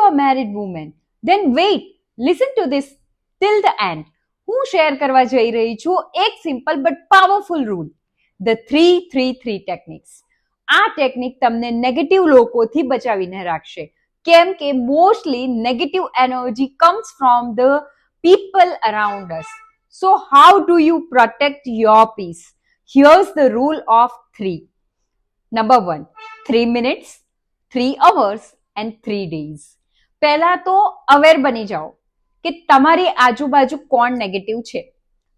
a married woman, then wait, listen to this till the end. હું શેર કરવા જઈ રહી છું એક simple but powerful rule, the 3-3-3 techniques. આ ટેકનિક તમને નેગેટિવ લોકોથી બચાવીને રાખશે, કેમ કે mostly negative energy comes from the people around us. So how do you protect your peace? Here's the rule of 3. Number 1, 3 minutes, 3 hours and 3 days. પહેલા તો aware બની જાઓ કે તમારી આજુબાજુ કોણ નેગેટિવ છે,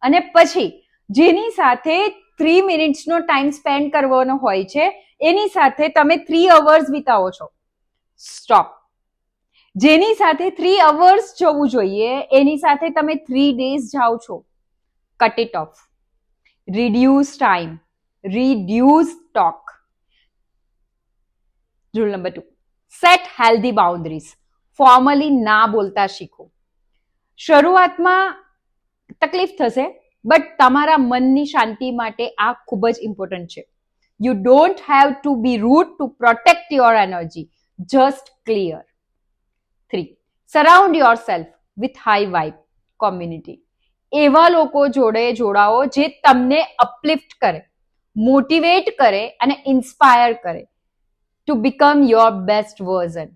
અને પછી જેની સાથે 3 મિનિટ્સનો ટાઈમ સ્પેન્ડ કરવાનો હોય છે એની સાથે તમે 3 અવર્સ વિતાવો છો. સ્ટોપ. જેની સાથે 3 અવર્સ જવું જોઈએ એની સાથે તમે 3 ડેઝ જાઓ છો. Cut it of. Reduce time, reduce talk. Rule number 2, set healthy boundaries. Formally ના બોલતા શીખો. શરૂઆતમાં તકલીફ થશે, બટ તમારા મનની શાંતિ માટે આ ખૂબ જ ઇમ્પોર્ટન્ટ છે. You don't have to be rude to protect your energy, just clear. 3, surround yourself with high vibe community. એવા લોકો જોડે જોડાઓ જે તમને અપલિફ્ટ કરે, મોટિવેટ કરે અને ઇન્સ્પાયર કરે to become your best version.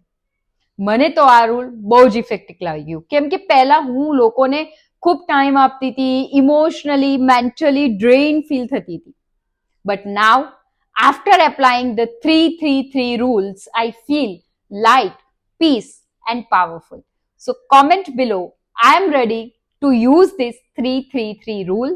મને તો આ રૂલ બહુ જ ઇફેક્ટિવ લાગ્યું, કેમ કે પહેલા હું લોકોને ખૂબ ટાઈમ આપતી હતી, ઇમોશનલી મેન્ટલી ડ્રેઇન ફીલ થતી હતી. But now after applying the 3-3-3 rules, I feel light, peace and powerful. So comment below, I am ready to use this 3-3-3 rule